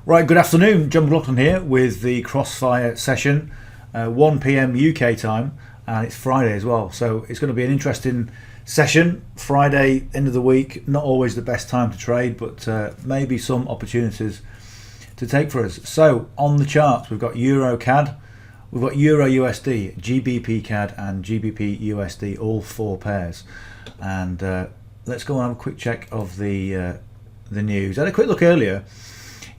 Right, good afternoon. John McLaughlin here with the Crossfire session, 1 PM UK time, and it's Friday as well. So it's going to be an interesting session. Friday, end of the week, not always the best time to trade, but maybe some opportunities to take for us. So on the charts, we've got Euro CAD, we've got Euro USD, GBP CAD, and GBP USD, all four pairs. And let's go and have a quick check of the news. I had a quick look earlier.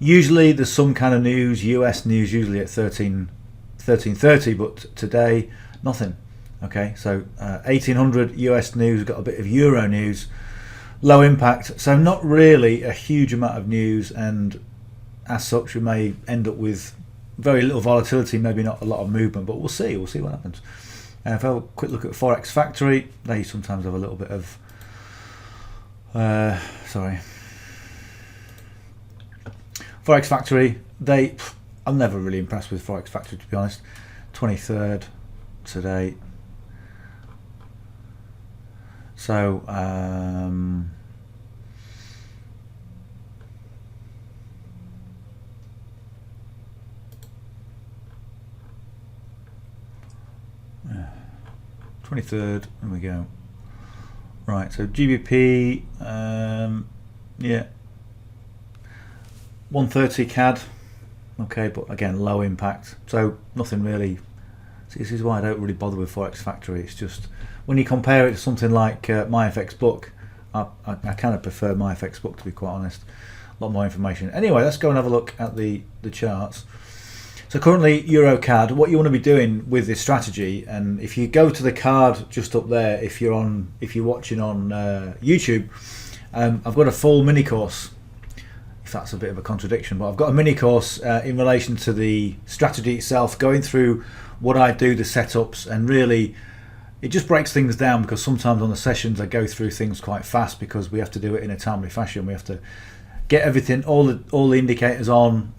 Usually there's some kind of news, US news, usually at 13:30, but today nothing. Okay, so 1800 US news, got a bit of Euro news, low impact, so not really a huge amount of news, and as such we may end up with very little volatility, maybe not a lot of movement, but we'll see what happens. If I have a quick look at Forex Factory, they sometimes have a little bit of Forex Factory, I'm never really impressed with Forex Factory, to be honest. 23rd today. So, yeah, 23rd, there we go. Right, so GBP, yeah. 130 CAD, okay, but again low impact, so nothing really. See, this is why I don't really bother with Forex Factory. It's just when you compare it to something like MyFX Book, I kind of prefer MyFX Book, to be quite honest. A lot more information. Anyway, let's go and have a look at the charts. So currently Euro CAD, what you want to be doing with this strategy, and if you go to the card just up there, if you're watching on YouTube, I've got a full mini course. That's a bit of a contradiction, but I've got a mini course in relation to the strategy itself, going through what I do, the setups, and really it just breaks things down, because sometimes on the sessions I go through things quite fast because we have to do it in a timely fashion. We have to get everything, all the indicators on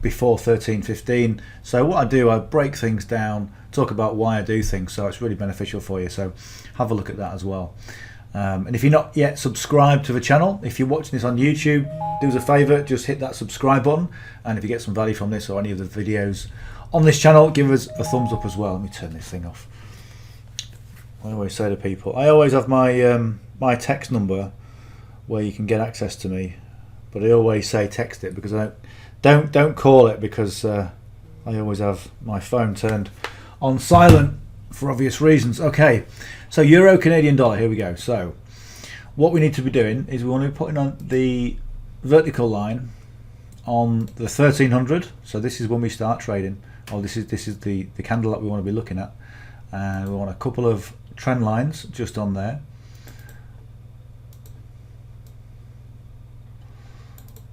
before 13:15. So what I do, I break things down, talk about why I do things, so it's really beneficial for you. So have a look at that as well. And if you're not yet subscribed to the channel, if you're watching this on YouTube, do us a favour, just hit that subscribe button, and if you get some value from this or any of the videos on this channel, give us a thumbs up as well. Let me turn this thing off. I always say to people, I always have my my text number where you can get access to me, but I always say text it, because I don't call it, because I always have my phone turned on silent for obvious reasons. Okay, so Euro Canadian dollar, here we go. So what we need to be doing is we want to be putting on the vertical line on the 1300. So this is when we start trading, or this is the candle that we want to be looking at, and we want a couple of trend lines just on there.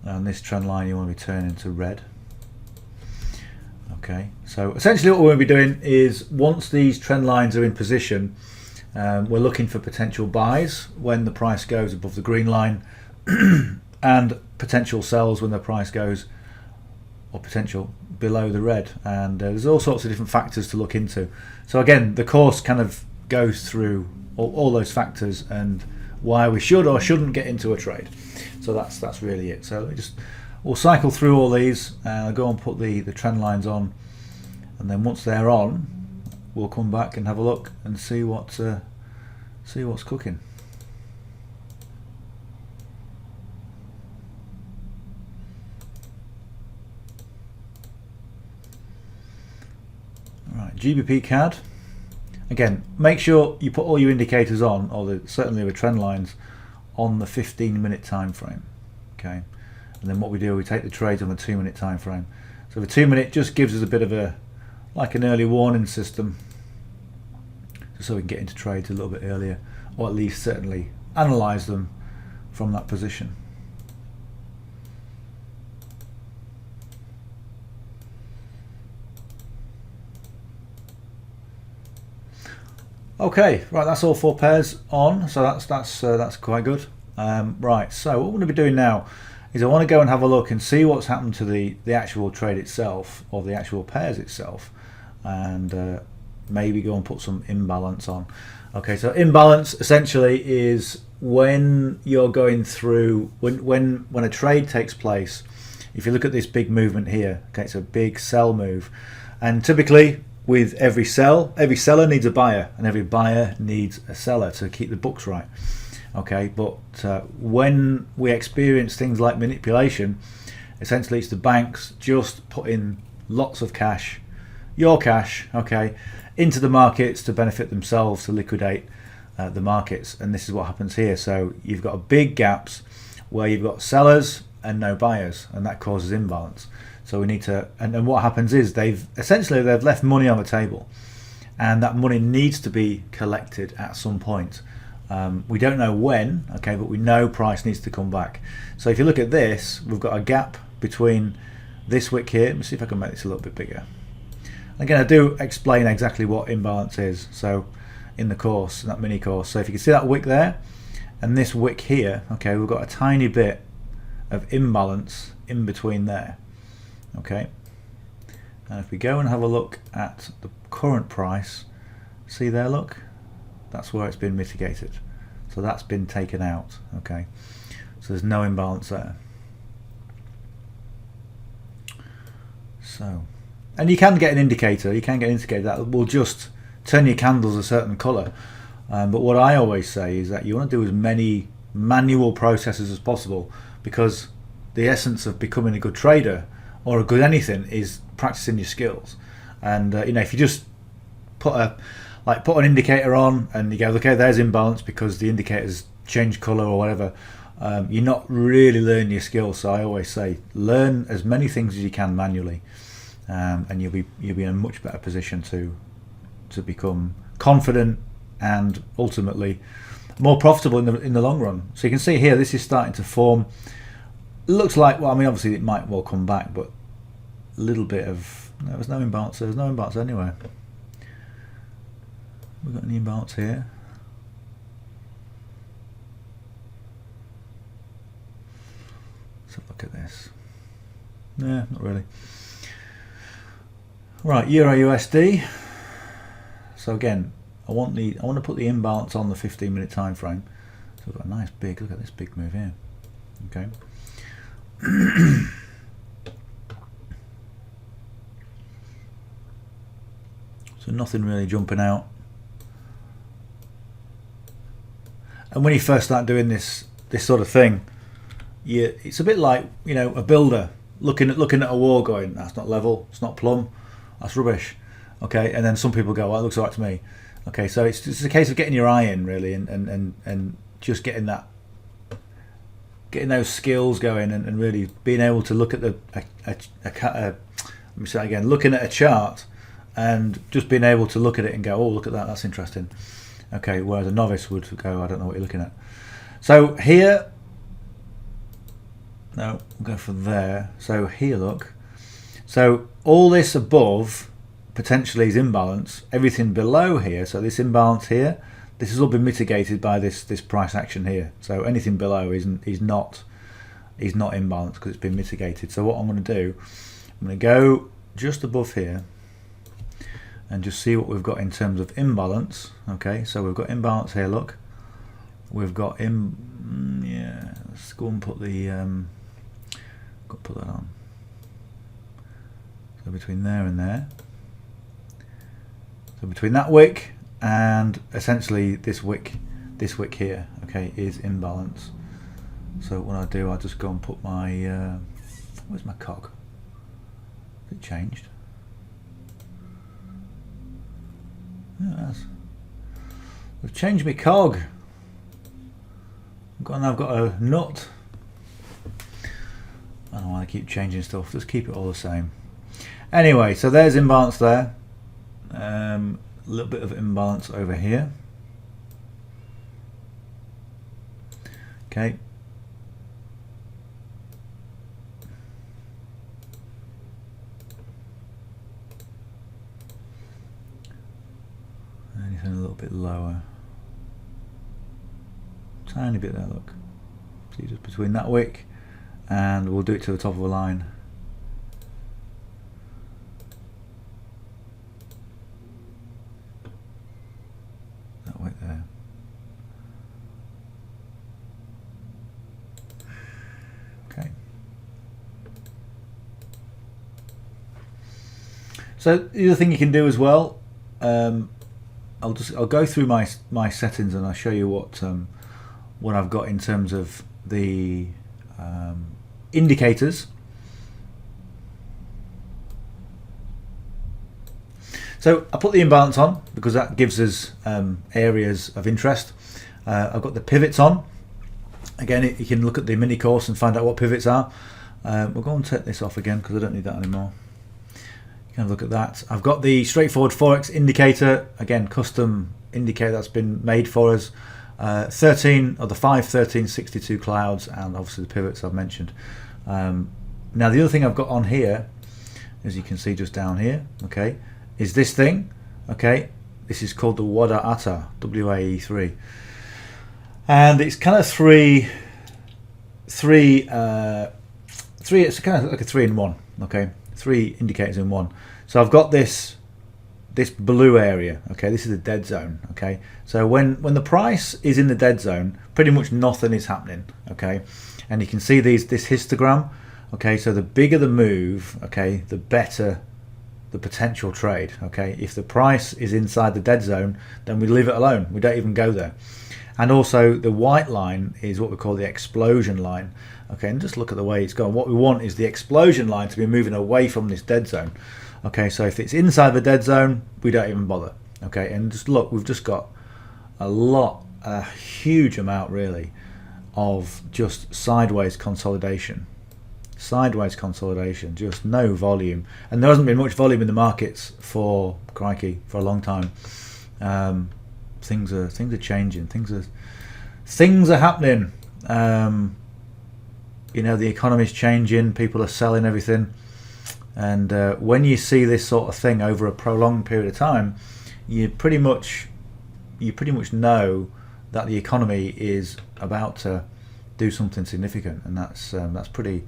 And this trend line you want to be turning to red. Okay, so essentially what we're going to be doing is, once these trend lines are in position, we're looking for potential buys when the price goes above the green line, and potential sells when the price goes, or potential, below the red. And there's all sorts of different factors to look into. So again, the course kind of goes through all those factors and why we should or shouldn't get into a trade. So that's really it. So we'll cycle through all these, and go and put the trend lines on, and then once they're on, we'll come back and have a look and see what's cooking. All right, GBP CAD. Again, make sure you put all your indicators on, or certainly the trend lines, on the 15-minute time frame. Okay. And then what we do, we take the trades on the 2-minute time frame. So the 2-minute just gives us a bit of like an early warning system, just so we can get into trades a little bit earlier, or at least certainly analyze them from that position. Okay, right, that's all four pairs on, so that's quite good. Right, so what we're going to be doing now is I want to go and have a look and see what's happened to the actual trade itself, or the actual pairs itself, and maybe go and put some imbalance on. Okay, so imbalance essentially is when you're going through, when a trade takes place if you look at this big movement here, okay, it's a big sell move, and typically with every seller needs a buyer, and every buyer needs a seller to keep the books right. Okay, but when we experience things like manipulation, essentially it's the banks just putting lots of cash, your cash, okay, into the markets to benefit themselves, to liquidate the markets. And this is what happens here. So you've got big gaps where you've got sellers and no buyers, and that causes imbalance. So we need to, and what happens is they've left money on the table, and that money needs to be collected at some point. We don't know when, okay, but we know price needs to come back. So if you look at this, we've got a gap between this wick here. Let me see if I can make this a little bit bigger. Again, I do explain exactly what imbalance is, so in the course, in that mini course. So if you can see that wick there and this wick here, okay, we've got a tiny bit of imbalance in between there, okay. And if we go and have a look at the current price, see there, look, that's where it's been mitigated. So that's been taken out, okay. So there's no imbalance there. So, and you can get an indicator, that will just turn your candles a certain colour. But what I always say is that you want to do as many manual processes as possible, because the essence of becoming a good trader or a good anything is practicing your skills. And you know, if you just put an indicator on and you go, okay, there's imbalance because the indicator's changed colour or whatever, you're not really learning your skills. So I always say, learn as many things as you can manually, and you'll be in a much better position to become confident and ultimately more profitable in the long run. So you can see here, this is starting to form. It looks like, well, I mean, obviously it might well come back, but a little bit of, no, there's no imbalance. There's no imbalance anywhere. We've got any imbalance here. Let's have a look at this. Yeah, not really. Right, Euro USD. So again, I want to put the imbalance on the 15-minute time frame. So we've got a nice big, look at this big move here. Okay. So nothing really jumping out. And when you first start doing this sort of thing, it's a bit like, you know, a builder looking at a wall going, that's not level, it's not plumb, that's rubbish. Okay, and then some people go, well, it looks all right to me. Okay, so it's just a case of getting your eye in, really, and just getting those skills going, and really being able to look at let me say again, looking at a chart and just being able to look at it and go, oh, look at that, that's interesting. Okay, whereas a novice would go, I don't know what you're looking at. So here, no, we'll go from there. So here, look. So all this above potentially is imbalance. Everything below here, so this imbalance here, this has all been mitigated by this price action here. So anything below is not imbalanced because it's been mitigated. So what I'm going to do, I'm going to go just above here and just see what we've got in terms of imbalance. Okay, so we've got imbalance here, look. We've got yeah, let's go and put put that on. So between there and there. So between that wick and essentially this wick here, okay, is imbalance. So what I do, I just go and put my where's my cog? Has it changed? Yeah, it has. I've changed my cog. I've got a nut. I don't want to keep changing stuff, just keep it all the same. Anyway, so there's imbalance there. A little bit of imbalance over here. Okay. Anything a little bit lower. Tiny bit there, look. See, just between that wick, and we'll do it to the top of a line. That wick there. Okay. So the other thing you can do as well, I'll go through my settings and I'll show you what I've got in terms of the indicators. So I put the imbalance on because that gives us areas of interest. I've got the pivots on. Again, you can look at the mini course and find out what pivots are. We'll go and take this off again because I don't need that anymore. You can have a look at that. I've got the straightforward Forex indicator, again custom indicator that's been made for us. 13 of the 51362 clouds, and obviously the pivots I've mentioned. Now the other thing I've got on here, as you can see just down here, okay, is this thing. Okay, this is called the Wada Ata, WAE3, and it's kind of three. It's kind of like a 3-in-1. Okay, 3 indicators in one. So I've got this blue area. Okay, this is the dead zone. Okay, so when the price is in the dead zone, pretty much nothing is happening. Okay, and you can see this histogram. Okay, so the bigger the move, okay, the better the potential trade. Okay, if the price is inside the dead zone, then we leave it alone. We don't even go there. And also the white line is what we call the explosion line. Okay, and just look at the way it's going. What we want is the explosion line to be moving away from this dead zone. Okay, so if it's inside the dead zone, we don't even bother. Okay, and just look, we've just got a huge amount really of just sideways consolidation. Sideways consolidation, just no volume. And there hasn't been much volume in the markets for, crikey, for a long time. Things are changing. Things are happening. You know, the economy's changing. People are selling everything, and when you see this sort of thing over a prolonged period of time, you pretty much know that the economy is about to do something significant, and that's pretty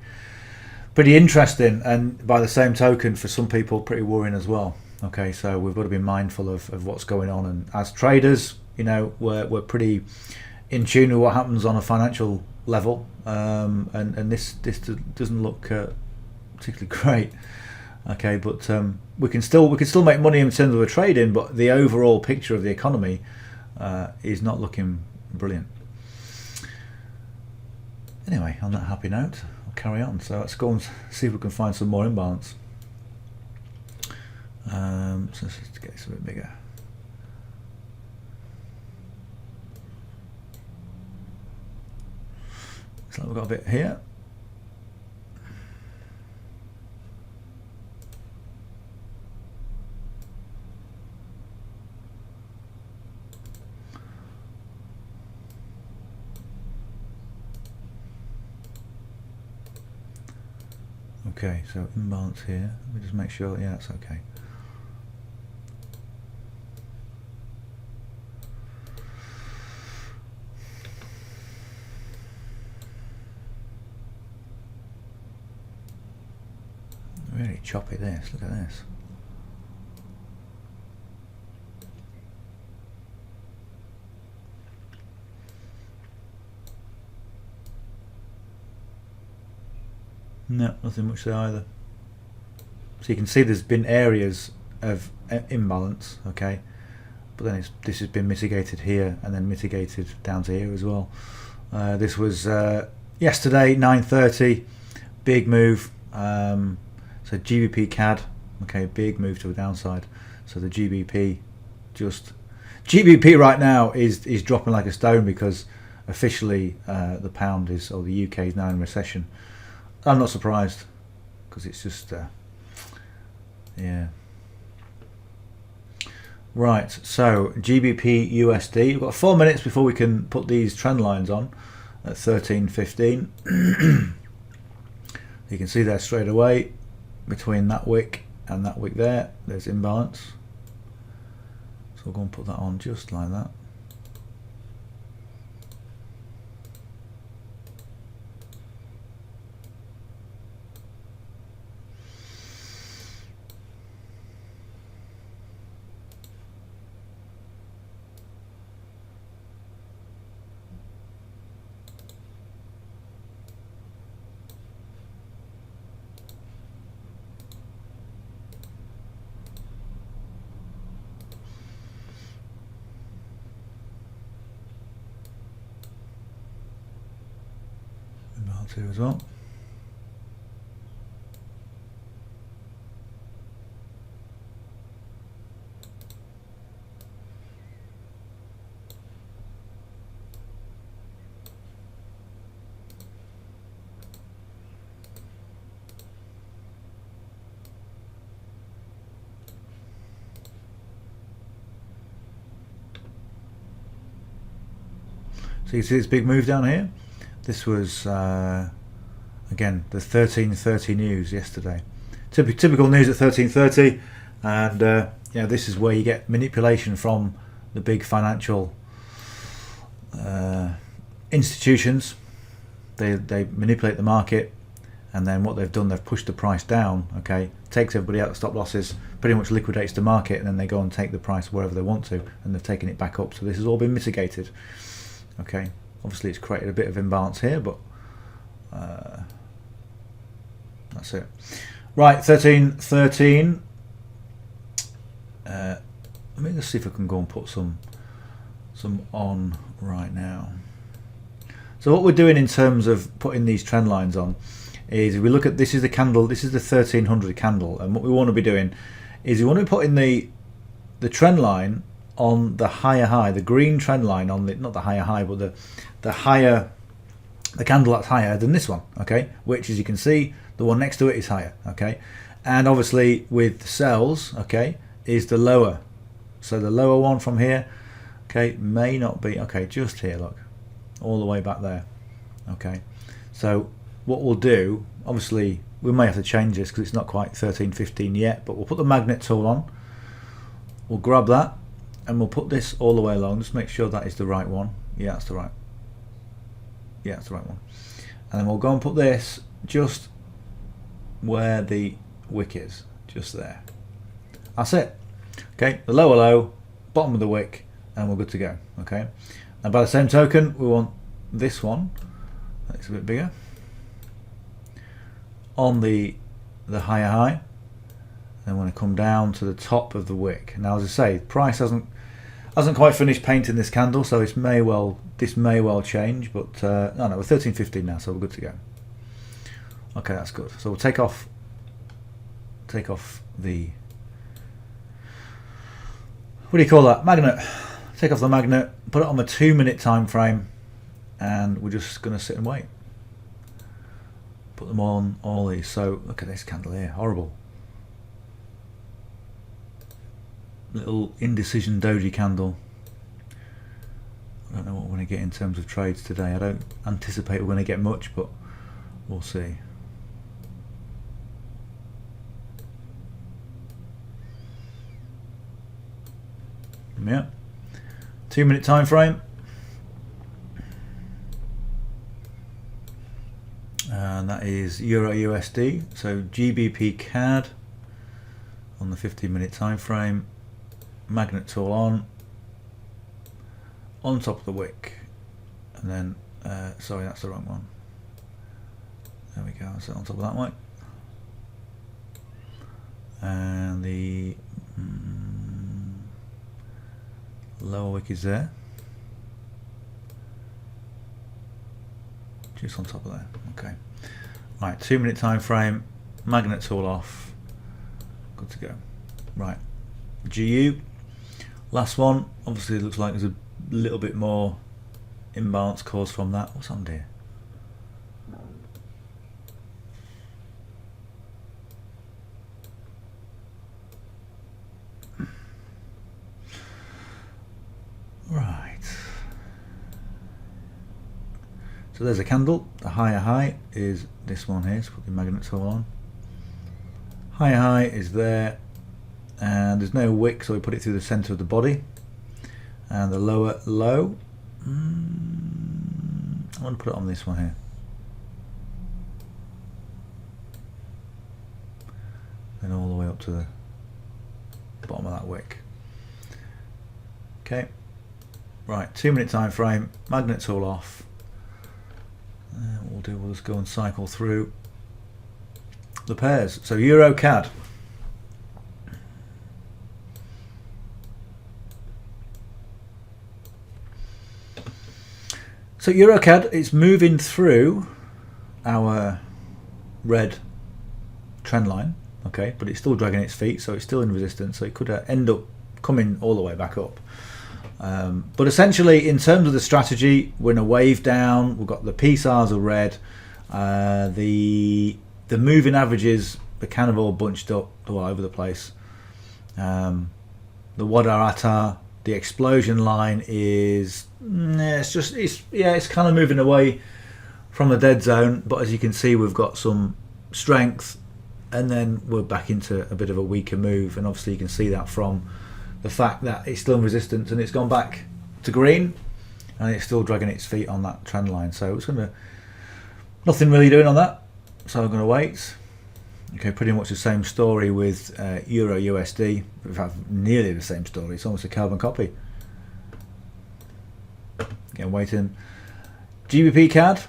interesting. And by the same token, for some people, pretty worrying as well. Okay, so we've got to be mindful of what's going on, and as traders, you know, we're pretty in tune with what happens on a financial level, and this doesn't look particularly great. Okay, but we can still make money in terms of a trading, but the overall picture of the economy is not looking brilliant. Anyway, on that happy note, I'll carry on. So let's go and see if we can find some more imbalance. So let's just get this a bit bigger. So we've got a bit here. Okay, so imbalance here. Let me just make sure, yeah, that's okay. Really choppy this, look at this. No, nothing much there either. So you can see there's been areas of imbalance, okay, but then this has been mitigated here and then mitigated down to here as well. This was yesterday, 9:30, big move. So GBP CAD, okay, big move to the downside. So the GBP right now is dropping like a stone because officially the pound is, or the UK is now in recession. I'm not surprised because it's just yeah. Right, so GBP USD, we've got 4 minutes before we can put these trend lines on at 13.15. You can see there straight away between that wick and that wick there's imbalance. So we'll go and put that on just like that. 2 as well. So you see this big move down here? This was, again, the 13:30 news yesterday. Typical news at 13:30, and yeah, this is where you get manipulation from the big financial institutions. They manipulate the market, and then what they've done, they've pushed the price down. Okay, takes everybody out of stop losses, pretty much liquidates the market, and then they go and take the price wherever they want to, and they've taken it back up. So this has all been mitigated. Okay, obviously it's created a bit of imbalance here, but that's it. Right, 13:13. Let me just see if I can go and put some on right now. So what we're doing in terms of putting these trend lines on is, if we look at, this is the candle, this is the 1300 candle, and what we want to be doing is we want to be putting the trend line on the higher high, the green trend line on the, not the higher high, but the higher, the candle that's higher than this one, okay, which, as you can see, the one next to it is higher, okay, and obviously with sells, okay, is the lower, so the lower one from here, okay, may not be, okay, just here, look, all the way back there, okay. So what we'll do, obviously we may have to change this because it's not quite 13:15 yet, but we'll put the magnet tool on, we'll grab that, and we'll put this all the way along. Just make sure that is the right one. Yeah, that's the right. Yeah, that's the right one. And then we'll go and put this just where the wick is, just there. That's it. Okay, the lower low, bottom of the wick, and we're good to go. Okay. And by the same token, we want this one. That's a bit bigger. On the higher high. And want to come down to the top of the wick. Now, as I say, price hasn't quite finished painting this candle, so this may well change. But no, we're 13:15 now, so we're good to go. Okay, that's good. So we'll take off the, what do you call that, magnet? Take off the magnet, put it on the 2-minute time frame, and we're just going to sit and wait. Put them on all these. So look at this candle here, horrible. Little indecision doji candle. I don't know what we're going to get in terms of trades today. I don't anticipate we're going to get much, but we'll see. Yeah, 2-minute time frame, and that is Euro USD. So GBP CAD on the 15-minute time frame. Magnet tool on top of the wick, and then sorry, that's the wrong one. There we go. So on top of that one, and the lower wick is there, just on top of there. Okay, right, 2-minute time frame, magnet tool off, good to go. Right, GU, last one. Obviously, it looks like there's a little bit more imbalance caused from that. What's on there? Right. So there's a candle. The higher high is this one here. So put the magnet tool on. Higher high is there, and there's no wick, so we put it through the center of the body. And the lower low, I want to put it on this one here. And all the way up to the bottom of that wick. Okay, right, 2-minute time frame, magnet tool off. What we'll do, we'll just go and cycle through the pairs. So Euro CAD. So Euro CAD is moving through our red trend line, okay, but it's still dragging its feet, so it's still in resistance, so it could end up coming all the way back up. But essentially, in terms of the strategy, we're in a wave down. We've got the PSARs are red. The moving averages are kind of all bunched up all over the place. The Wadar, the explosion line is it's kind of moving away from the dead zone, but as you can see, we've got some strength, and then we're back into a bit of a weaker move, and obviously you can see that from the fact that it's still in resistance and it's gone back to green, and it's still dragging its feet on that trend line. So it's nothing really doing on that, so I'm going to wait. Okay, pretty much the same story with Euro USD. We've had nearly the same story. It's almost a carbon copy. Again, waiting. GBP CAD.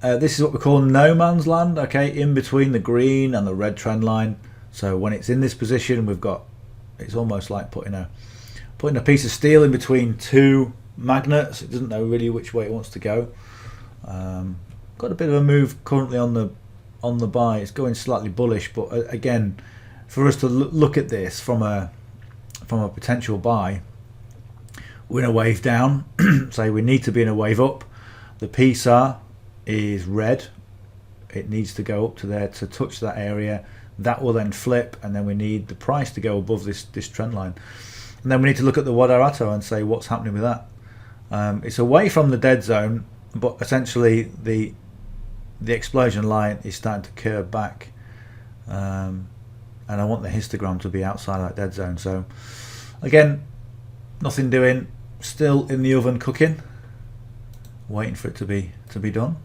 This is what we call no man's land. Okay, in between the green and the red trend line. So when it's in this position, it's almost like putting a piece of steel in between two magnets. It doesn't know really which way it wants to go. Got a bit of a move currently on the buy. It's going slightly bullish, but again, for us to look at this from a potential buy, we're in a wave down. Say we need to be in a wave up. The PSAR is red. It needs to go up to there to touch that area. That will then flip, and then we need the price to go above this trend line. And then we need to look at the Wadarato and say what's happening with that. It's away from the dead zone, but essentially the explosion line is starting to curve back, and I want the histogram to be outside that dead zone. So again, nothing doing, still in the oven cooking, waiting for it to be done.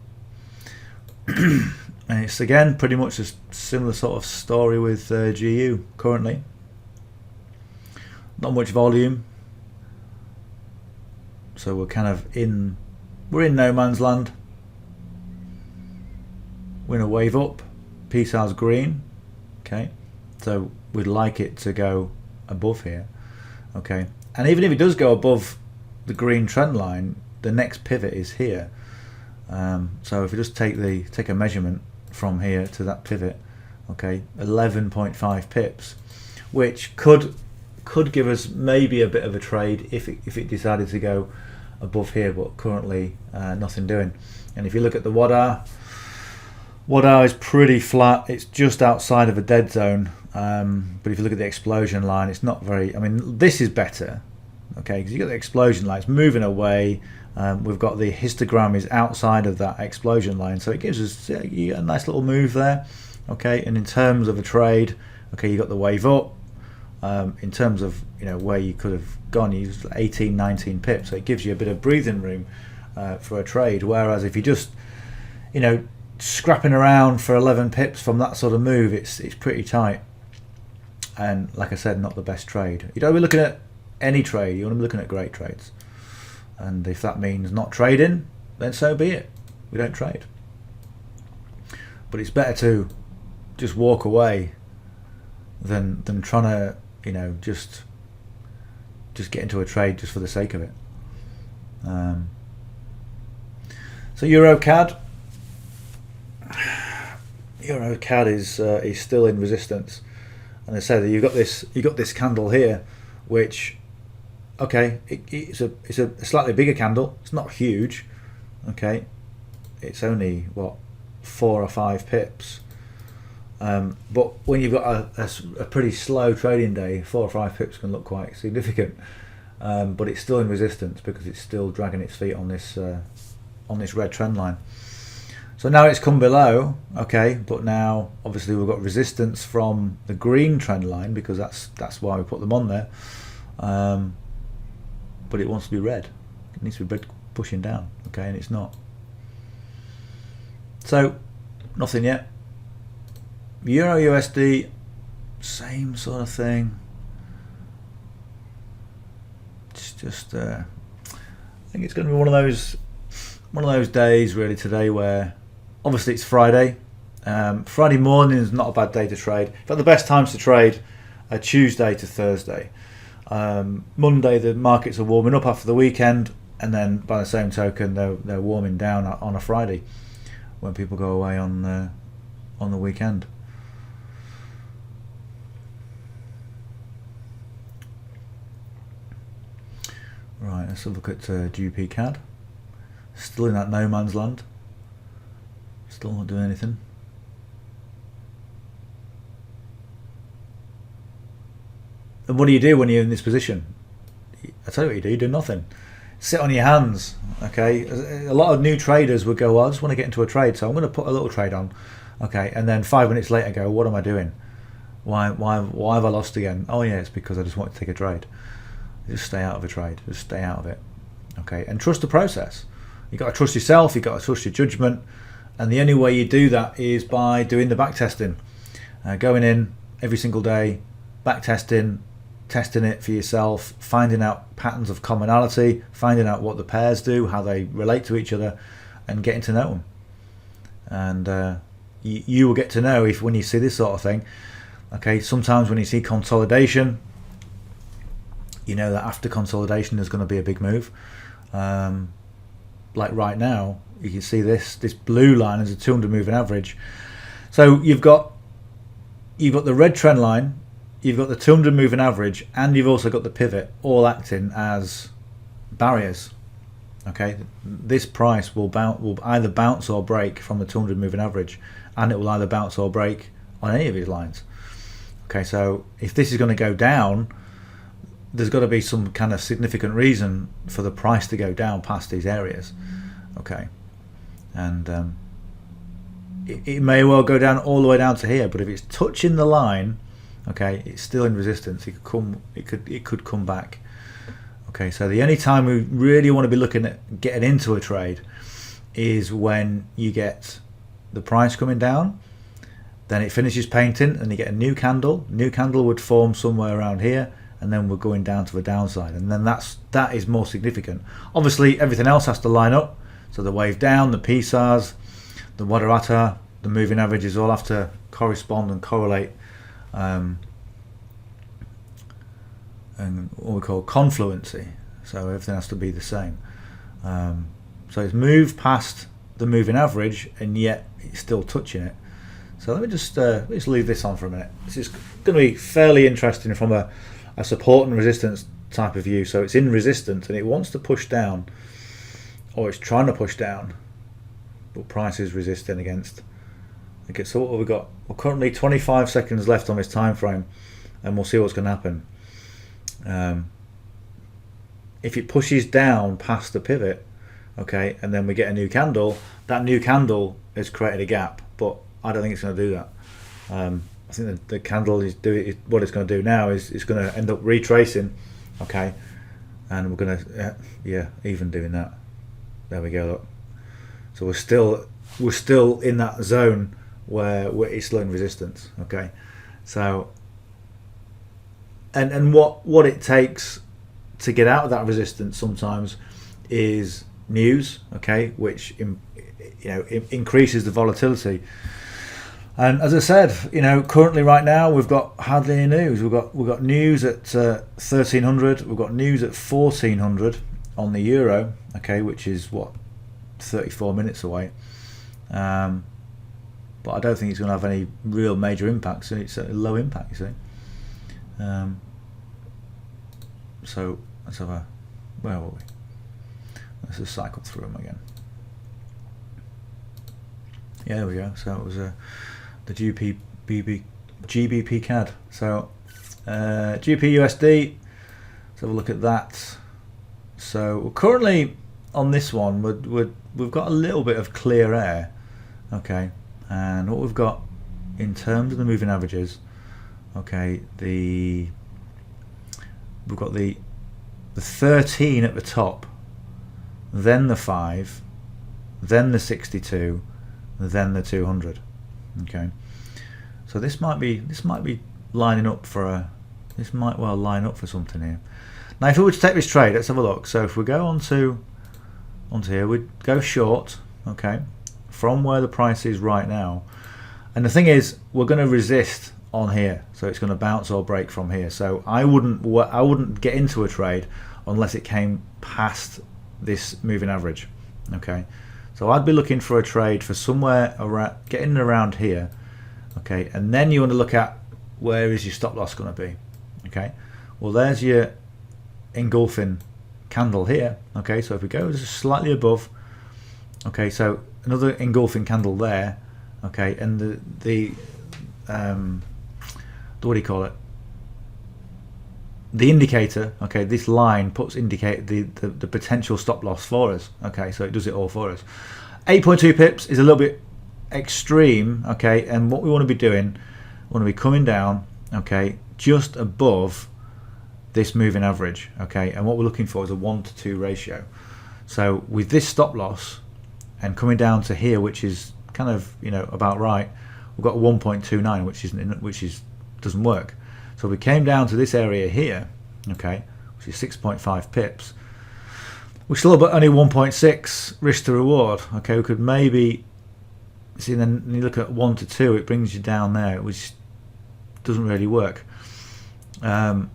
And it's again pretty much a similar sort of story with GU currently. Not much volume, so we're in no man's land. We're in a wave up. PSAR's green. Okay, so we'd like it to go above here. Okay, and even if it does go above the green trend line, the next pivot is here. So if we just take a measurement from here to that pivot, okay, 11.5 pips, which could give us maybe a bit of a trade if it decided to go above here, but currently nothing doing. And if you look at the Wadar is pretty flat. It's just outside of a dead zone, but if you look at the explosion line, it's not very. I mean, this is better, okay, because you got the explosion line, it's moving away. We've got the histogram is outside of that explosion line, so it gives us a nice little move there. Okay, and in terms of a trade, okay, you got the wave up. In terms of where you could have gone, you used 18, 19 pips, so it gives you a bit of breathing room for a trade. Whereas if you just scrapping around for 11 pips from that sort of move, it's pretty tight. And like I said, not the best trade. You don't be looking at any trade. You want to be looking at great trades. And if that means not trading, then so be it. We don't trade. But it's better to just walk away than trying to just get into a trade just for the sake of it. So Euro CAD is still in resistance, and I said that you've got this candle here, which okay, it's a slightly bigger candle. It's not huge, okay. It's only what 4 or 5 pips. But when you've got a pretty slow trading day, 4 or 5 pips can look quite significant. But it's still in resistance because it's still dragging its feet on this red trend line. So now it's come below, okay, but now obviously we've got resistance from the green trend line because that's why we put them on there. But it wants to be red. It needs to be red pushing down, okay, and it's not. So nothing yet. Euro USD, same sort of thing. It's just I think it's going to be one of those days really today where obviously it's Friday. Friday morning is not a bad day to trade. In fact, the best times to trade are Tuesday to Thursday. Monday the markets are warming up after the weekend, and then by the same token they're warming down on a Friday. when people go away on the weekend. Right, let's have a look at GBP CAD. Still in that no man's land. Still not doing anything. And what do you do when you're in this position? I tell you what you do nothing. Sit on your hands, okay? A lot of new traders would go, well, I just want to get into a trade, so I'm going to put a little trade on, okay? And then 5 minutes later go, what am I doing? Why have I lost again? Oh yeah, it's because I just want to take a trade. Just stay out of a trade. Just stay out of it, okay? And trust the process. You've got to trust yourself. You've got to trust your judgment. And the only way you do that is by doing the back testing. Going in every single day, back testing, testing it for yourself, finding out patterns of commonality, finding out what the pairs do, how they relate to each other, and getting to know them. And you will get to know if when you see this sort of thing, okay, sometimes when you see consolidation, you know that after consolidation there's going to be a big move. Like right now, you can see this blue line is a 200 moving average. So you've got the red trend line, you've got the 200 moving average, and you've also got the pivot all acting as barriers. Okay, this price will either bounce or break from the 200 moving average, and it will either bounce or break on any of these lines. Okay, so if this is going to go down, there's got to be some kind of significant reason for the price to go down past these areas. Okay, and it may well go down all the way down to here, but if it's touching the line, okay, it's still in resistance. It could come back. Okay, so the only time we really want to be looking at getting into a trade is when you get the price coming down, then it finishes painting, and you get a new candle. New candle would form somewhere around here, and then we're going down to the downside, and then that is more significant. Obviously, everything else has to line up. So the wave down, the PSARs, the Wadarata, the moving averages all have to correspond and correlate, and what we call confluency. So everything has to be the same. So it's moved past the moving average, and yet it's still touching it. So let me just leave this on for a minute. This is going to be fairly interesting from a support and resistance type of view. So it's in resistance and it wants to push down, or it's trying to push down, but price is resisting against. Okay, so what have we got? We're currently 25 seconds left on this time frame, and we'll see what's going to happen. If it pushes down past the pivot, okay, and then we get a new candle, that new candle has created a gap, but I don't think it's going to do that. I think the candle is what it's going to do now is it's going to end up retracing, okay, and we're going to even doing that. There we go. Look. So we're still in that zone where it's still in resistance, okay. So and what it takes to get out of that resistance sometimes is news, okay, which increases the volatility. And as I said, currently right now we've got hardly any news. We've got news at 1300. We've got news at 1400 on the euro, okay, which is what 34 minutes away. But I don't think it's going to have any real major impact. So it's a low impact, you see. So let's have where were we? Let's just cycle through them again. Yeah, there we go. So it was the GBP CAD. So GBP USD. Let's have a look at that. So we're currently on this one. We've got a little bit of clear air, okay. And what we've got in terms of the moving averages, okay, we've got the 13 at the top, then the 5, then the 62, then the 200. Okay, so this might be lining up for this might well line up for something here. Now, if we were to take this trade, let's have a look. So if we go onto here, we'd go short, okay, from where the price is right now. And the thing is, we're going to resist on here, so it's going to bounce or break from here. So I wouldn't get into a trade unless it came past this moving average, okay. So I'd be looking for a trade for somewhere around, getting around here, okay, and then you want to look at where is your stop loss going to be, okay. Well, there's your engulfing candle here, okay. So if we go just slightly above, okay, so another engulfing candle there, okay, and the what do you call it? The indicator, okay, this line indicate the potential stop loss for us, okay, so it does it all for us. 8.2 pips is a little bit extreme, okay, and what we want to be doing, we want to be coming down, okay, just above this moving average, okay, and what we're looking for is a 1-to-2 ratio. So with this stop loss and coming down to here, which is kind of, you know, about right, we've got a 1.29, which doesn't work. So we came down to this area here, okay, which is 6.5 pips. We're still about only 1.6 risk to reward, okay. We could maybe see, then you look at 1 to 2, it brings you down there, which doesn't really work. And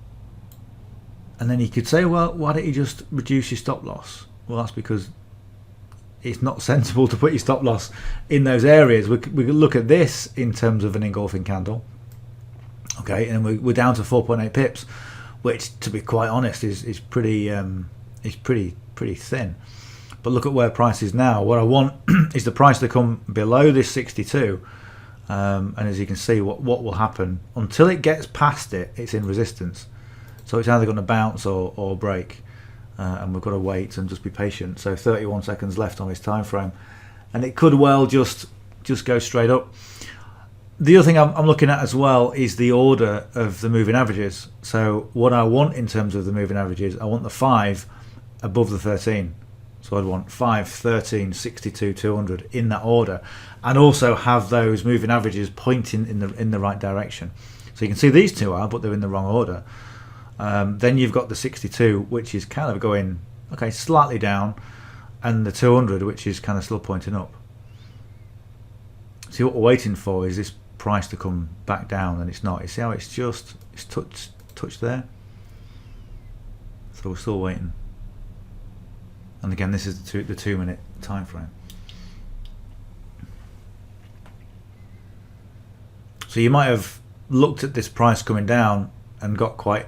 then you could say, well, why don't you just reduce your stop loss? Well, that's because it's not sensible to put your stop loss in those areas. We could look at this in terms of an engulfing candle, okay, and we're down to 4.8 pips, which, to be quite honest, is pretty thin. But look at where price is now. What I want is the price to come below this 62, and as you can see, what will happen until it gets past it, it's in resistance. So it's either going to bounce or break, and we've got to wait and just be patient. So 31 seconds left on this time frame, and it could well just go straight up. The other thing I'm looking at as well is the order of the moving averages. So what I want in terms of the moving averages, I want the 5 above the 13. So I'd want 5, 13, 62, 200 in that order, and also have those moving averages pointing in the right direction. So you can see these two are, but they're in the wrong order. Then you've got the 62, which is kind of going, okay, slightly down, and the 200, which is kind of still pointing up. See, what we're waiting for is this price to come back down, and it's not. You see how it's touched there? So we're still waiting. And again, this is the 2 minute time frame. So you might have looked at this price coming down and got quite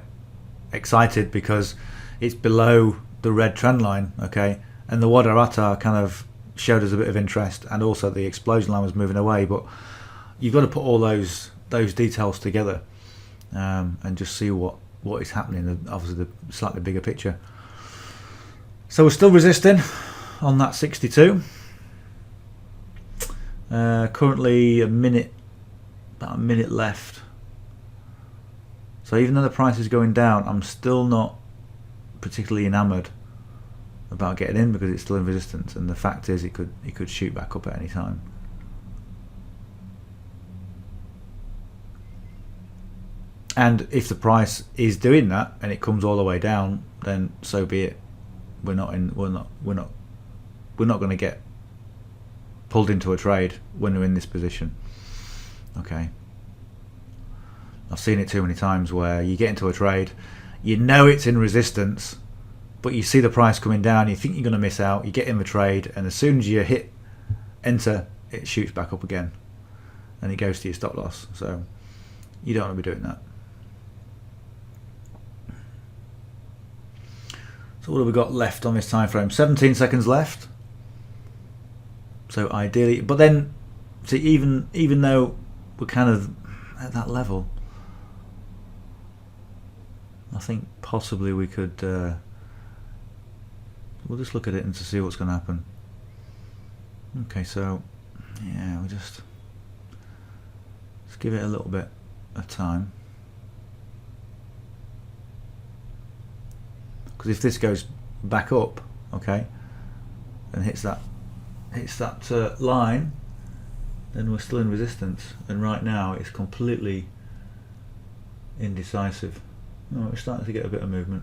excited because it's below the red trend line, okay, and the Wadarata kind of showed us a bit of interest, and also the explosion line was moving away. But you've got to put all those details together, and just see what is happening, obviously the slightly bigger picture. So we're still resisting on that 62. Currently about a minute left. So even though the price is going down, I'm still not particularly enamoured about getting in because it's still in resistance, and the fact is it could shoot back up at any time. And if the price is doing that and it comes all the way down, then so be it. We're not going to get pulled into a trade when we're in this position. Okay. I've seen it too many times where you get into a trade, you know it's in resistance, but you see the price coming down, you think you're going to miss out, you get in the trade, and as soon as you hit enter, it shoots back up again, and it goes to your stop loss. So you don't want to be doing that. So what have we got left on this time frame? 17 seconds left. So ideally, but then, see, even though we're kind of at that level, I think possibly we could. We'll just look at it and to see what's going to happen. Okay, so yeah, we'll just give it a little bit of time. Because if this goes back up, okay, and hits that line, then we're still in resistance. And right now it's completely indecisive. Oh, we're starting to get a bit of movement.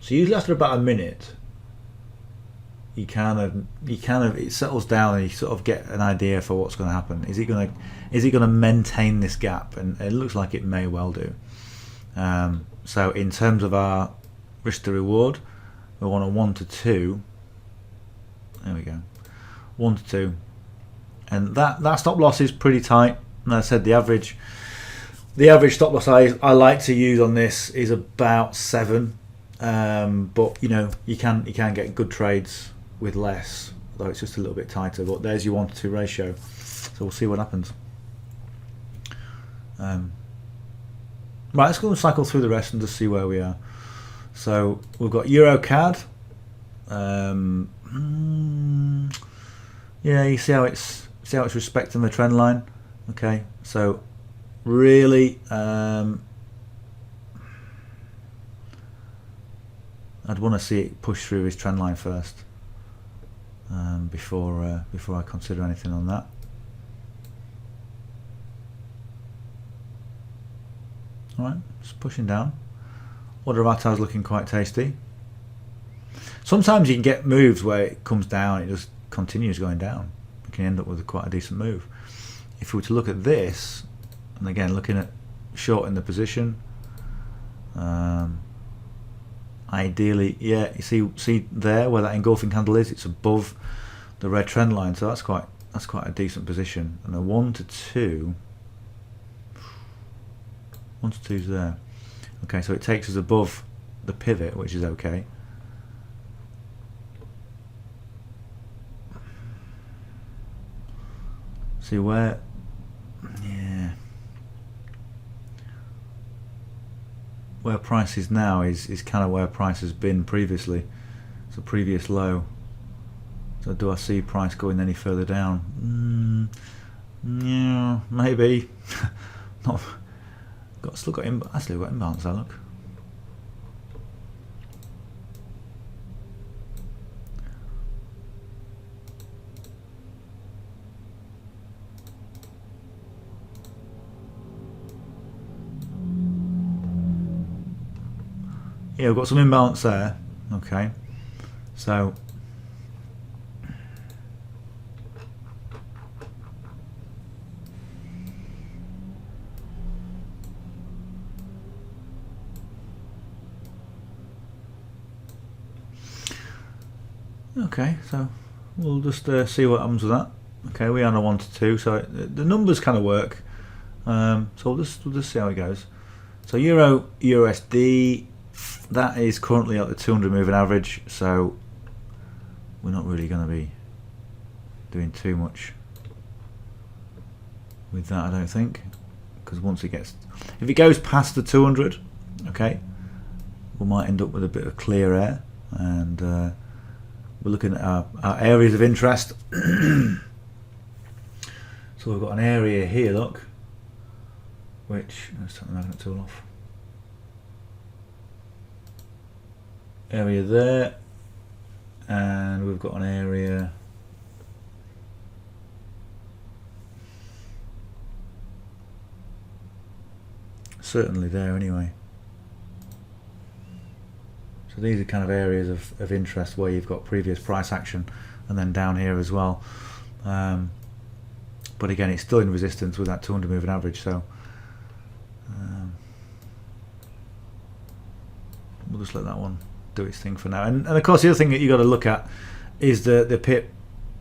So usually after about a minute, you kind of it settles down and you sort of get an idea for what's going to happen. Is it going to maintain this gap? And it looks like it may well do. So in terms of our risk to reward, we want a 1 to 2. There we go, 1 to 2, and that stop loss is pretty tight. And as I said, the average stop loss I like to use on this is about 7. But you know, you can get good trades with less, though it's just a little bit tighter. But there's your 1 to 2 ratio. So we'll see what happens. Right, let's go and cycle through the rest and just see where we are. So we've got Euro CAD. Yeah, you see how it's respecting the trend line. Okay, so really, I'd want to see it push through his trend line first, before I consider anything on that. All right, it's pushing down. Order of Attar's looking quite tasty. Sometimes you can get moves where it comes down, it just continues going down. You can end up with quite a decent move. If we were to look at this, and again looking at short in the position, ideally, yeah, you see there where that engulfing candle is, it's above the red trend line, so that's quite a decent position. And a 1 to 2, 1 to 2's there. Okay, so it takes us above the pivot, which is okay. See where, yeah, where price is now is kind of where price has been previously. It's a previous low. So do I see price going any further down? Yeah, maybe. Not. Still got imbalance. I look. Yeah, we've got some imbalance there. Okay, so okay, so we'll just see what happens with that. Okay, we are on a 1 to 2, so the numbers kind of work. So we'll just see how it goes. So Euro USD, that is currently at the 200 moving average, so we're not really going to be doing too much with that, I don't think, because once if it goes past the 200, okay, we might end up with a bit of clear air, and we're looking at our areas of interest. So we've got an area here, look, which, let's take the magnet tool off. Area there, and we've got an area certainly there anyway. So these are kind of areas of interest where you've got previous price action, and then down here as well. But again, it's still in resistance with that 200 moving average, so we'll just let that one do its thing for now. And of course, the other thing that you got to look at is the pip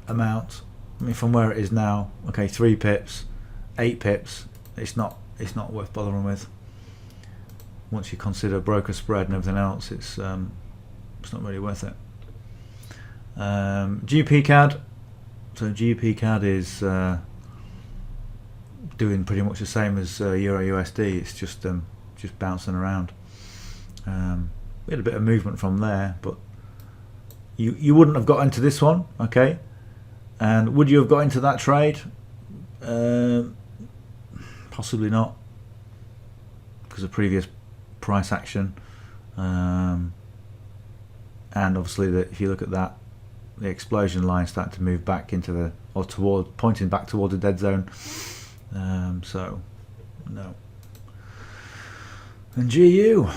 amount. I mean, from where it is now, okay, 3 pips, 8 pips, it's not worth bothering with. Once you consider broker spread and everything else, it's not really worth it. GBP CAD, so GBP CAD is doing pretty much the same as Euro USD. It's just bouncing around. We had a bit of movement from there, but you wouldn't have got into this one, okay? And would you have got into that trade? Possibly not, because of previous price action, and obviously if you look at that, the explosion line starting to move back into pointing back toward the dead zone. So no. And GU.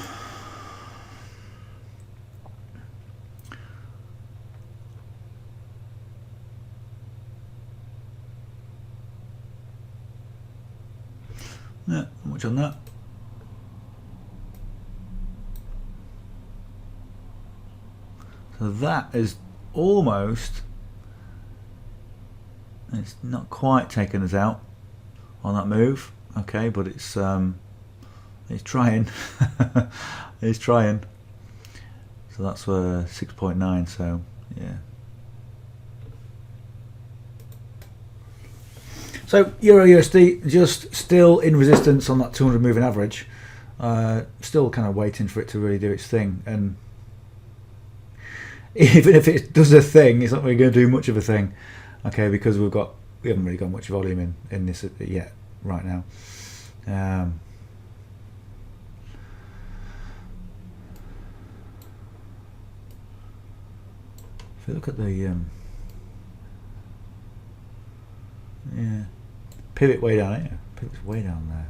much on that. So that is almost, it's not quite taken us out on that move, okay, but it's trying. It's trying. So that's 6.9, so yeah. So Euro USD just still in resistance on that 200 moving average, still kind of waiting for it to really do its thing, and even if it does a thing, it's not really going to do much of a thing, okay, because we haven't really got much volume in this yet right now. If you look at the pivot way down here, pivot's way down there,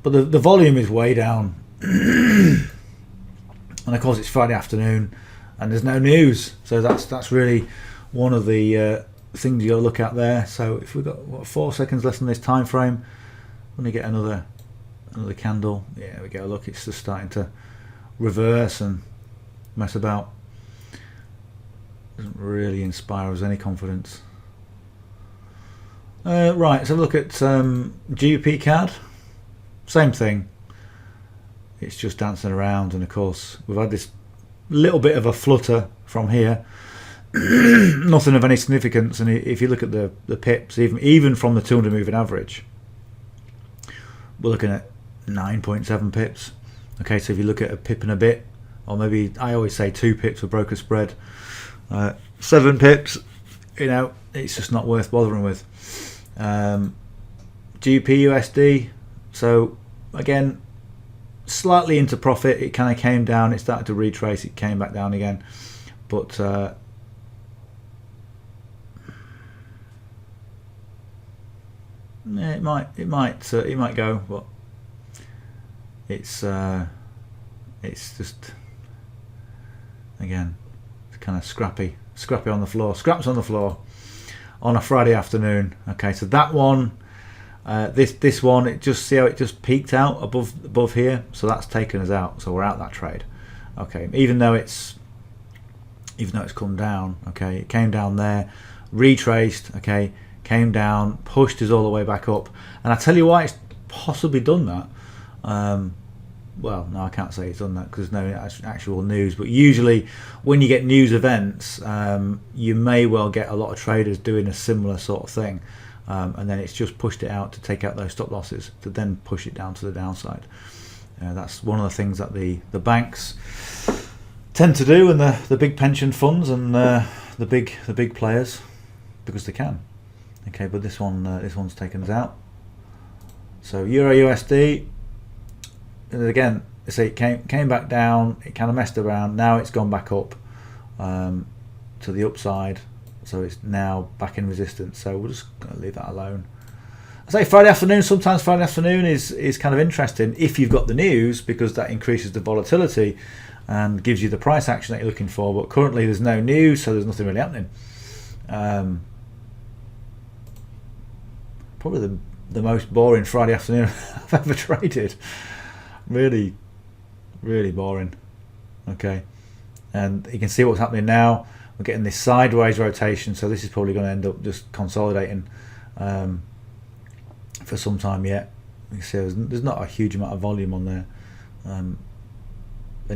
but the volume is way down, and of course it's Friday afternoon and there's no news, so that's really one of the things you got to look at there. So if we've got 4 seconds less than this time frame, when we get another candle, yeah, we get a look, it's just starting to reverse and mess about. Doesn't really inspire us any confidence. Right, so look at GBP CAD, same thing, it's just dancing around, and of course we've had this little bit of a flutter from here, nothing of any significance, and if you look at the pips, even from the 200 moving average, we're looking at 9.7 pips, okay, so if you look at a pip and a bit, or maybe I always say 2 pips for broker spread, 7 pips, you know, it's just not worth bothering with. GBP USD, so again slightly into profit, it kind of came down, it started to retrace, it came back down again, but yeah, it might go, but it's just, again, it's kind of scrappy on the floor, scraps on the floor on a Friday afternoon. Okay, so that one, this one, it just, see how it just peaked out above here, so that's taken us out, so we're out that trade. Okay, even though it's come down, okay, it came down there, retraced, okay, came down, pushed us all the way back up, and I tell you why it's possibly done that. Well, no, I can't say it's done that because there's no actual news, but usually when you get news events, you may well get a lot of traders doing a similar sort of thing, and then it's just pushed it out to take out those stop losses to then push it down to the downside. That's one of the things that the banks tend to do, and the big pension funds and the big players, because they can. Okay, but this one's taken us out. So Euro USD, and again, see, it came back down, it kind of messed around, now it's gone back up to the upside, so it's now back in resistance, so we're just going to leave that alone. I say Friday afternoon, sometimes Friday afternoon is kind of interesting if you've got the news, because that increases the volatility and gives you the price action that you're looking for, but currently there's no news, so there's nothing really happening. Probably the most boring Friday afternoon I've ever traded. Really boring. Okay, and you can see what's happening now. We're getting this sideways rotation, so this is probably going to end up just consolidating for some time yet. You can see there's not a huge amount of volume on there, and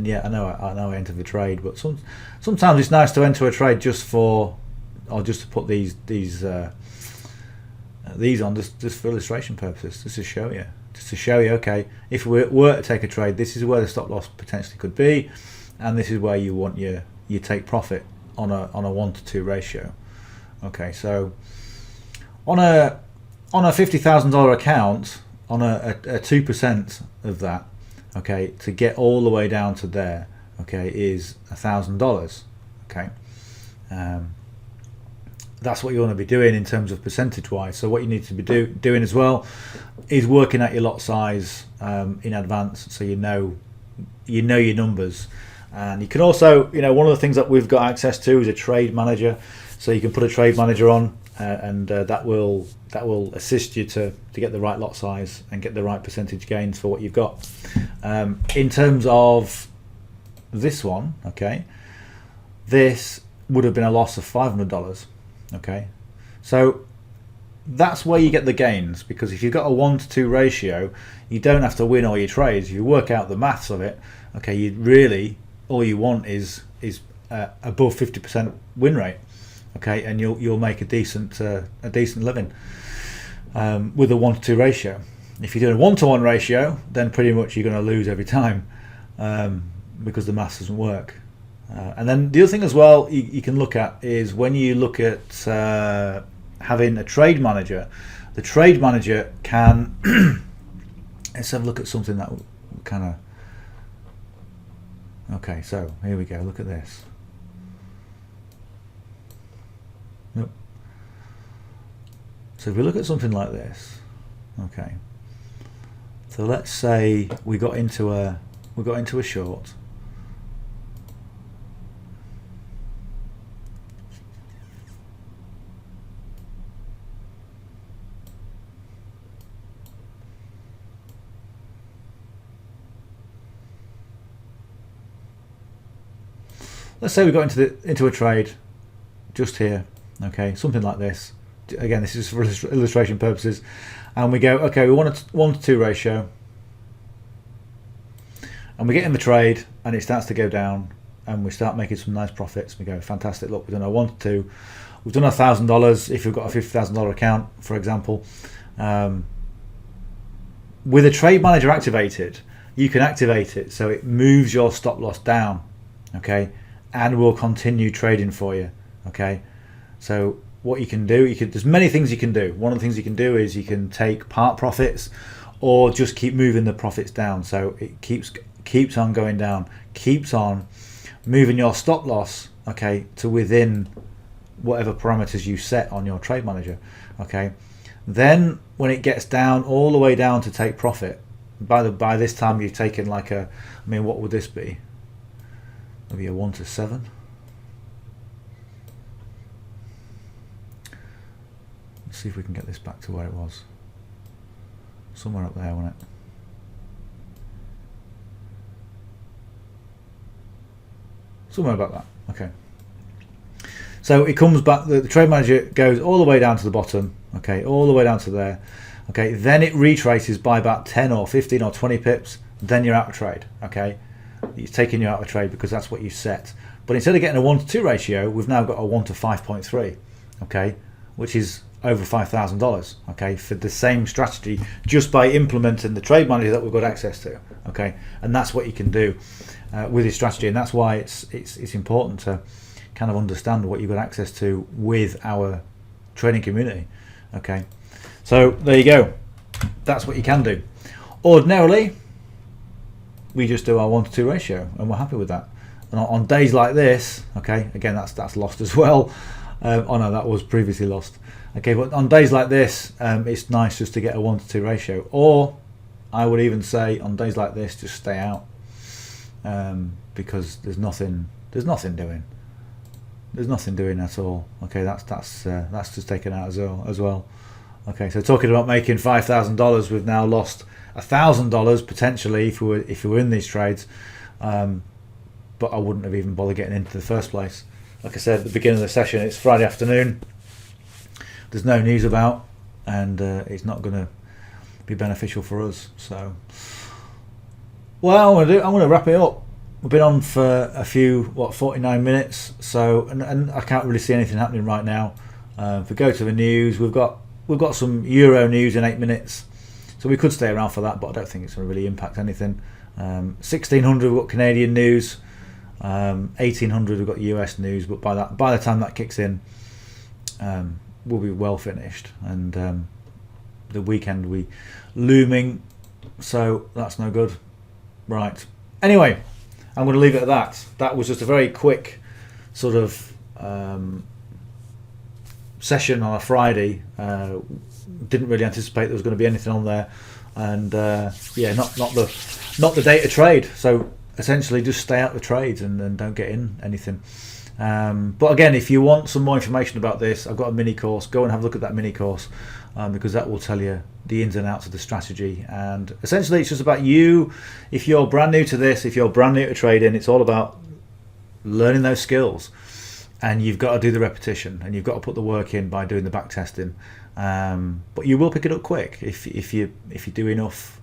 yeah, I know I entered the trade, but sometimes it's nice to enter a trade just to put these on just for illustration purposes, just to show you, okay, if we were to take a trade, this is where the stop loss potentially could be, and this is where you want your take profit on a 1-to-2 ratio. Okay, so on a $50,000 account, on a 2% of that, okay, to get all the way down to there, okay, is $1,000. Okay, that's what you want to be doing in terms of percentage wise. So what you need to be doing as well is working out your lot size in advance, so you know your numbers. And you can also, one of the things that we've got access to is a trade manager, so you can put a trade manager on and that will assist you to get the right lot size and get the right percentage gains for what you've got. In terms of this one, okay, this would have been a loss of $500. Okay, so that's where you get the gains, because if you've got a 1-to-2 ratio, you don't have to win all your trades. If you work out the maths of it, okay, you really, all you want is above 50% win rate, okay, and you'll make a decent living with a 1-to-2 ratio. If you're doing a 1-to-1 ratio, then pretty much you're going to lose every time, because the maths doesn't work. And then the other thing as well you can look at is when you look at having a trade manager. The trade manager can let's have a look at something that kind of, okay, so here we go, look at this. Yep. So if we look at something like this, okay, so let's say we got into a short. Let's say we got into a trade just here, okay, something like this. Again, this is for illustration purposes, and we go, okay, we want a 1-to-2 ratio, and we get in the trade, and it starts to go down, and we start making some nice profits. We go, fantastic! Look, we've done a 1-to-2. We've done $1,000 if we've got a $50,000 account, for example. With a trade manager activated, you can activate it so it moves your stop loss down, okay, and will continue trading for you, okay. So what you can do, there's many things you can do. One of the things you can do is you can take part profits, or just keep moving the profits down, so it keeps on going down, keeps on moving your stop loss, okay, to within whatever parameters you set on your trade manager, okay. Then when it gets down, all the way down to take profit, by this time you've taken like a, I mean, what would this be? Maybe a 1-to-7. Let's see if we can get this back to where it was. Somewhere up there, wasn't it? Somewhere about that. Okay. So it comes back, the trade manager goes all the way down to the bottom, okay, all the way down to there, okay, then it retraces by about 10 or 15 or 20 pips, then you're out of trade, okay. It's taking you out of trade because that's what you set. But instead of getting a 1-to-2 ratio, we've now got a 1-to-5.3, okay, which is over $5,000, okay, for the same strategy, just by implementing the trade manager that we've got access to, okay. And that's what you can do with this strategy, and that's why it's important to kind of understand what you've got access to with our trading community, okay. So there you go, that's what you can do. Ordinarily we just do our 1-to-2 ratio and we're happy with that. And on days like this, okay, again that's lost as well. Oh no, that was previously lost. Okay, but on days like this, it's nice just to get a 1-to-2 ratio. Or I would even say on days like this, just stay out, because there's nothing doing. There's nothing doing at all. Okay, that's just taken out as well. Okay, so talking about making $5,000, we've now lost $1,000 potentially if we were in these trades, but I wouldn't have even bothered getting into the first place. Like I said at the beginning of the session, it's Friday afternoon. There's no news about, and it's not going to be beneficial for us. So, well, I'm going to wrap it up. We've been on for a few 49 minutes. So, and I can't really see anything happening right now. If we go to the news, we've got some Euro news in 8 minutes. So we could stay around for that, but I don't think it's going to really impact anything. 1600 we've got Canadian news, 1800 we've got US news, but by the time that kicks in, we'll be well finished, and the weekend will be looming, so that's no good. Right. Anyway, I'm going to leave it at that. That was just a very quick sort of session on a Friday. Didn't really anticipate there was going to be anything on there, and yeah, not the day to trade. So essentially, just stay out the trades and don't get in anything. But again, if you want some more information about this, I've got a mini course. Go and have a look at that mini course, because that will tell you the ins and outs of the strategy. And essentially it's just about you. If you're brand new to this, if you're brand new to trading, it's all about learning those skills, and you've got to do the repetition, and you've got to put the work in by doing the back testing. But you will pick it up quick if you do enough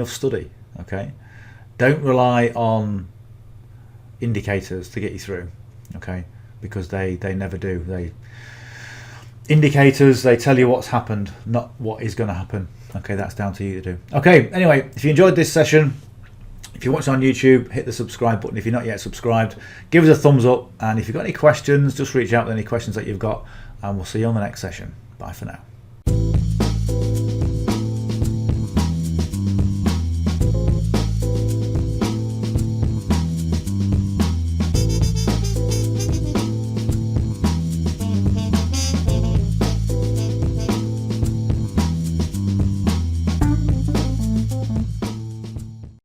study. Okay, don't rely on indicators to get you through, okay, because they never do. Indicators, they tell you what's happened, not what is going to happen. Okay, that's down to you to do. Okay, anyway, if you enjoyed this session, if you're watching on YouTube, hit the subscribe button. If you're not yet subscribed, give us a thumbs up, and if you've got any questions, just reach out with any questions that you've got, and we'll see you on the next session. Bye for now.